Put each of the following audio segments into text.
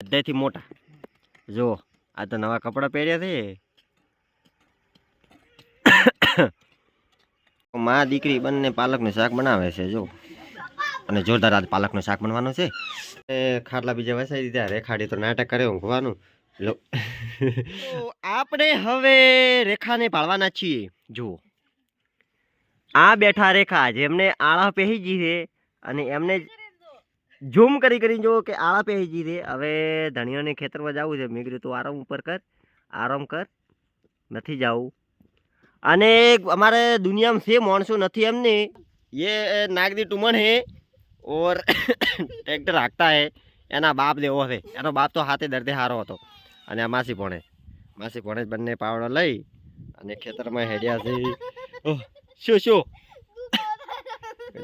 બધાથી મોટા જો આ તો નવા કપડાં પહેર્યા છે માં દીકરી બંને પાલકનું શાક બનાવે છે જો અને જોરદાર આજ પાલકનું શાક બનવાનું છે ખાટલા બીજા વસાઈ દીધા રેખાડી તો નાટક કરે ઊંઘવાનું લો આપણે હવે રેખાને પાળવાના છીએ જુઓ આ બેઠા રેખા જેમને આળા પહેરી ગઈ છે અને એમને ઝૂમ કરી કરીને જો કે આળા પહેરી ગઈ છે હવે ધણીઓને ખેતરમાં જવું છે મેં કીધું તું આરામ કર નથી જવું અને हमारे दुनिया में से मानसो नहीं हमने ये नागदी टुमन है और ट्रैक्टर हाकता है एना बाप देवो है एनो बाप तो हाथे दर्दे हारो હતો અને આ માસી ભણે બંને પાવડો લઈ અને ખેતરમાં હેડ્યા છે ઓહ શું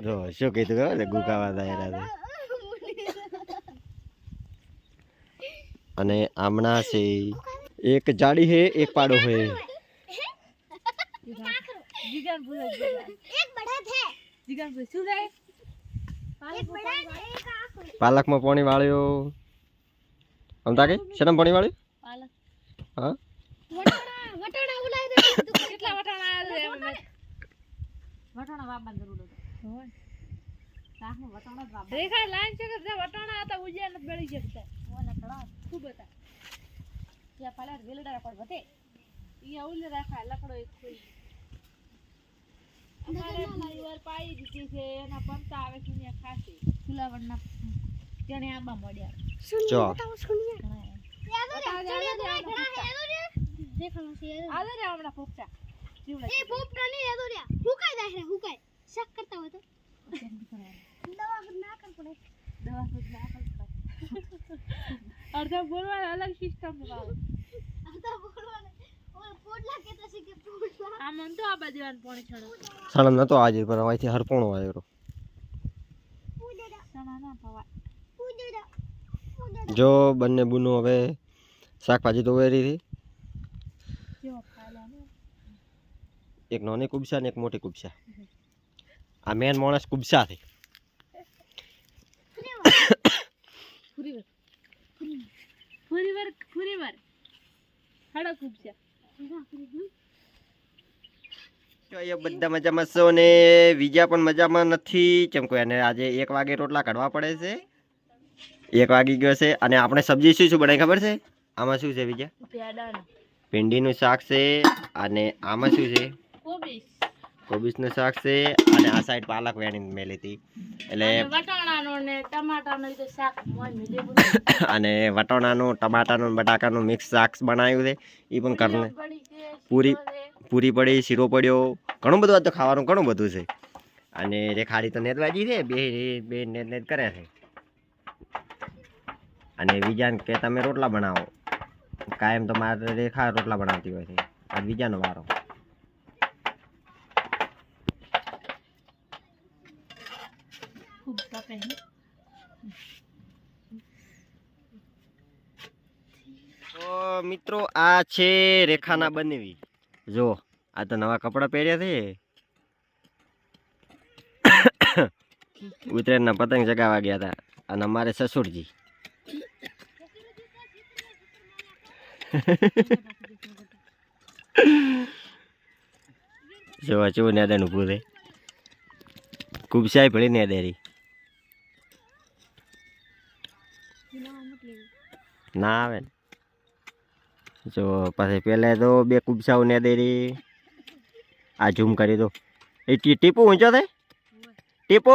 જો શું કીધું એટલે ગુકાવા દાયરા છે અને આમણા છે એક જાડી है एक पाड़ो है जिगन पूरा एक बड़ा थे जिगन पूरा શું જાય એક બડા ને એક આખો પાલકમાં પાણી વાળ્યો અમતા કે શરમ પાણી વાળ્યું પાલક હા વટાણા ઉલાઈ દે કેટલા વટાણા આયા છે વટાણા વાપન જરૂર હતો હોય સાહનો વટાણા વાપ રેખા લાઈન છે કે જે વટાણા હતા ઉજ્યા ન બેળી શકતા ઓને ઘણા ખૂબ હતા ત્યાં પાલર વેલડા પર વટે ઈ ઓલે રાખા લકડો એક કોઈ અમારે પરિવાર પાઈ દીધી છે એના પંતા આવે છે ને ખાસી ફુલાવડના તેને આંબા મોડ્યા જો દેખાણો છે આલે રે હમણાં પોપટા એ પોપટા નહીં એદો રે હુકાઈ જાય રે હુકાઈ શક કરતા હોય તો દવા ના કર પડે દવા ના કર પડે અડધા બોલવા અલગ સિસ્ટમ વાળો અડધા બોલવા પોટલા કેતા છે કે પોટલા આ મન તો આ બાજુવાન પાણી છણો સણમ નતો આજે પર અહીંથી હરપોણો આવ્યો સણા ના પવા જો બંને બુનો હવે શાકભાજી તો વેરી હતી જો ખાલા ને એક નાની કુબસા ને એક મોટી કુબસા આ મેન માણસ કુબસા છે ફુરીવર હડો કુબસા એ બધા મજામાં છો ને વિજા પણ મજામાં નથી ચમકો એને આજે 1 વાગે રોટલા કાઢવા પડે છે 1 વાગી ગયો છે અને આપણે સબ્જી શું બનાવી ખબર છે આમાં શું છે વિજા ભીંડીનું શાક છે અને આમાં શું છે કોબીસનું શાક છે અને આ સાઈડ પાલક વેણી મેલી હતી એટલે વટાણાનો ને ટમાટાનો તો શાક મોય મેલેવું અને વટાણાનું ટમાટાનું બટાકાનું મિક્સ શાક બનાવ્યું છે એ પણ કરને પૂરી પડી શીરો પડ્યો ઘણું બધું તો ખાવાનું ઘણું બધું છે અને રેખાડી તો નેદવાજી છે બે નેદ કરે છે અને વિજાન કે તમે રોટલા બનાવો કાયમ તો મારે રેખા રોટલા બનાવતી હોય છે આ વિજાનો વારો તો મિત્રો આ છે રેખાના બનેવી જો આ તો નવા કપડા પહેર્યા છે ઉત્તરાયણના પતંગ ચગાવવા ગયા હતા અને અમારે સસુરજી જોવા ચેવું નેદાનું ભૂલે કુબસાઈ ભળી નેદેરી ના આવે ને જો પછી પહેલા તો 2 કુબસાઓ નેદેરી આ ઝૂમ કરી દો એ ટીપુ ઊંચો થાય ટીપુ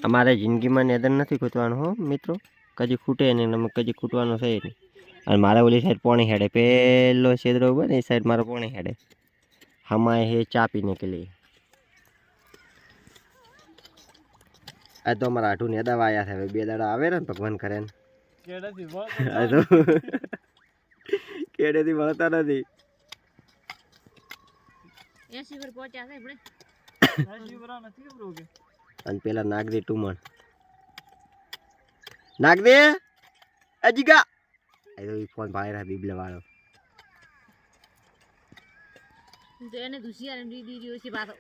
અમારે જિંદગીમાં નેદન નથી ખૂટવાનું હો મિત્રો કદી ખૂટે નહીં કદી ખૂટવાનું છે નહીં અને મારે ઓલી સાઈડ પોણી હેડે પેલો છેદરો ઉભો ને એ સાઈડ મારે પોણી હેડે હમાય હે ચા પીને કે લીએ આ તો અમારા આઠું નેદા વાયા છે હવે 2 દાડા આવે ને ભગવાન કરે ને કેડેથી વળતા નથી 80 પર પહોંચ્યા છે આપણે 80 પર નથી બ્રો કે અને પેલા નાગદી ટુમણ નાગદી અજીગા એ તો ફોન પાડે રહ્યા બીબલે વાળો તો એને દુશિયા ને દીધી ઓછી બાતો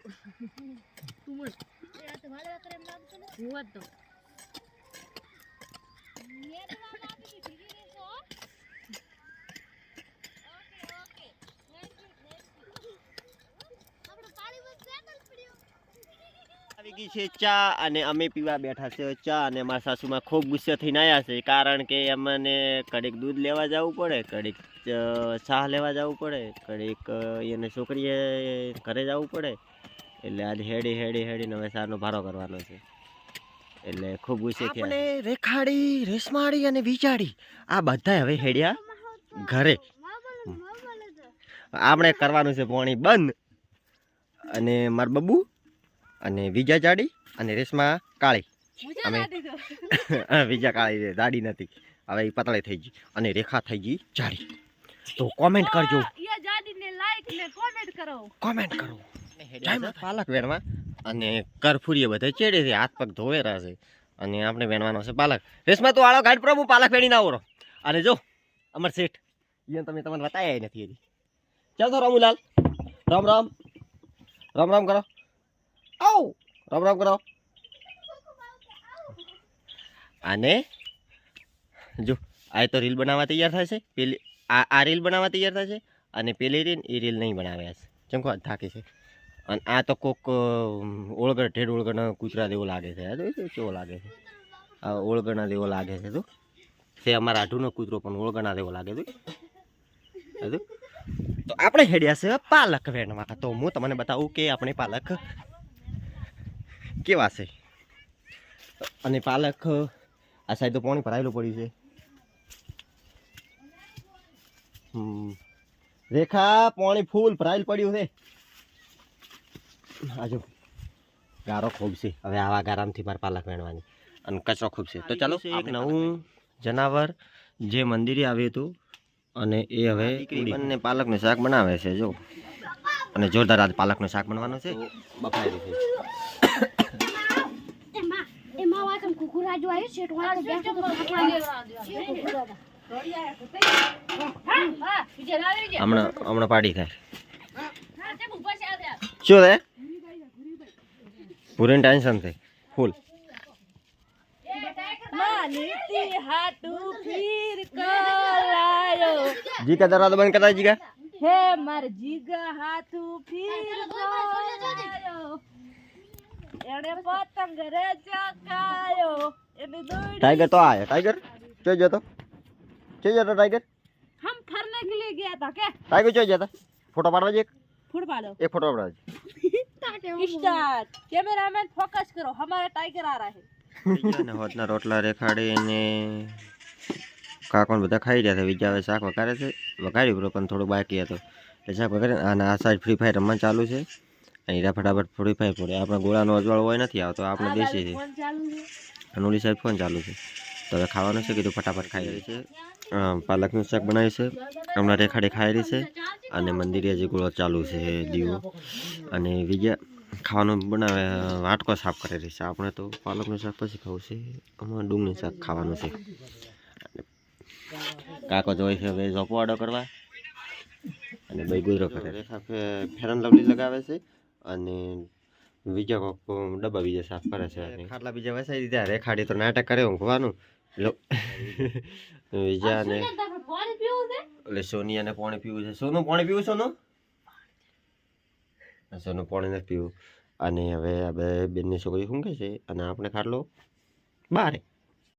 તું બોલ એ તો વાળા કરે એમ લાગતું ને હું જ તો મેં તો વાળા આપી દીધી ને તો ઓકે થેન્ક યુ આપણે પાણી બસ સેટલ પડ્યો આવી ગઈ છે ચા અને અમે પીવા બેઠા છે ચા અને મારા સાસુમાં ખૂબ ગુસ્સે થઈને આવ્યા છે કારણ કે અમને કડીક દૂધ લેવા જવું પડે કડીક ચા લેવા જવું પડે કડીક એને છોકરીએ ઘરે જવું પડે એટલે આજે હેડી હવે સારનો ભારો કરવાનો છે એટલે ખૂબ ગુસ્સે થયા આપણે રેખાડી રેશમાડી અને વિચાડી આ બધા હવે હેડ્યા ઘરે આપણે કરવાનું છે પાણી બંધ અને માર બબુ અને વિજા જાડી અને રેશમા કાળી અમે વિજા કાળી છે જાડી નથી હવે એ પતળી થઈ ગઈ અને રેખા થઈ ગઈ જાડી તો કોમેન્ટ કરજો યા જાડીને લાઈક ને કોમેન્ટ કરો પાલક વેણવા અને કરફુરીએ બધા ચેડે છે હાથ પગ ધોવેરા છે અને આપણે વેણવાનો છે પાલક રેશમા તું આળો ગાઢ પ્રભુ પાલક વેણી ના આવરો અને જો અમર શેઠ એને તમને બતાવ્યા નથી હજી ચાલ તો રામુલાલ રામ રામ રામ રામ કરો આવ રામ રામ કરો અને જો આ તો રીલ બનાવવા તૈયાર થાય છે પેલી આ રીલ બનાવવા તૈયાર થાય છે અને પેલી રીલ એ રીલ નહીં બનાવ્યા છે ચમકો થાકી છે અને આ તો કોક ઓળગડ ઢેડ ઓળગડ કૂતરા જેવો લાગે છે આ તો કેવો લાગે છે આ ઓળગણા જેવો લાગે છે તો તે અમારા આઢુનો કૂતરો પણ ઓળગણા જેવો લાગે છે તો આપણે હેડ્યા છે પાલક વેણવા તો હું તમને બતાવું કે આપણે પાલક કેવા છે અને પાલક આ સાઈડ તો પાણી ભરાયેલું પડ્યું છે રેખા પાણી ફૂલ ભરાયેલું પડ્યું છે આજુ ગારો ખૂબ છે હવે આવા ગારામથી મારે પાલક વેણવાની અને કચરો ખૂબ છે તો ચાલો એક નવું જનાવર જે મંદિરે આવ્યું હતું અને એ હવે બંને પાલકનું શાક બનાવે છે જો અને જોરદાર આજ પાલકનું શાક બનવાનું છે બફાયેલું છે એમાં વાતમ કુકુરા જો આવ્યો છે ટોળા તો બેઠો તો હમણાં પાડી થાય શું રે પૂરી ટેન્શન થઈ ફૂલ જી का दरवाजा बंद करता है जी का હે માર જીગા હાથું ફીર ગયો એણે પતંગ રે ચકાયો એની દોડી टाइगर तो आया टाइगर चल जाता टाइगर हम फरने के लिए गया था क्या टाइगर चल जाता फोटो पाड़वा एक फुट पालो photo Padwa start cameraman focus करो हमारा टाइगर आ रहा है ને હોતના રોટલા રેખાડી ને કાકોને બધા ખાઈ રહ્યા છે બીજા હવે શાક વઘારે છે વઘાર્યું બરો પણ થોડું બાકી હતું એટલે શાક વઘારે અને આ સાઈડ ફ્રી ફાયર રમવાનું ચાલુ છે અહીં ફટાફટ ફ્રી ફાયર પડે આપણે ગોળાનો અજવાળો હોય નથી આવતો આપણે દેશી છે फोन चालू है અને ઓલી સાઈડ ફોન ચાલુ છે તો હવે ખાવાનું છે કીધું ફટાફટ ખાઈ રહી છે પાલકનું શાક બનાવ્યું છે હમણાં રેખાડી ખાઈ રહી છે અને મંદિરે હજી ગોળો ચાલુ છે દીવો અને બીજા ખાવાનું બનાવે વાટકો સાફ કરી રહી છે આપણે તો પાલકનું શાક પછી ખાવું છે અમારે ડુંગળીનું શાક ખાવાનું છે કાકો જોઈ છે હવે ઝોપો આડો કરવા અને ભાઈ ગુજરો કરે રેખા ફેરન લવલી લગાવે છે અને બીજા કોક ડબ્બા બીજા સાફ કરે છે અને ખાટલા બીજા વસાઈ દીધા રેખાડી તો નાટક કરે ઊંઘવાનું બીજા ને पानी पीऊं से એટલે સોનિયાને પાણી પીવું છે સોનું પાણી પીવું સોનું સોનું પાણી નથી પીવું અને હવે આ બે બેનની છોકરી ઊંઘે છે અને આપણે ખાટલો બારે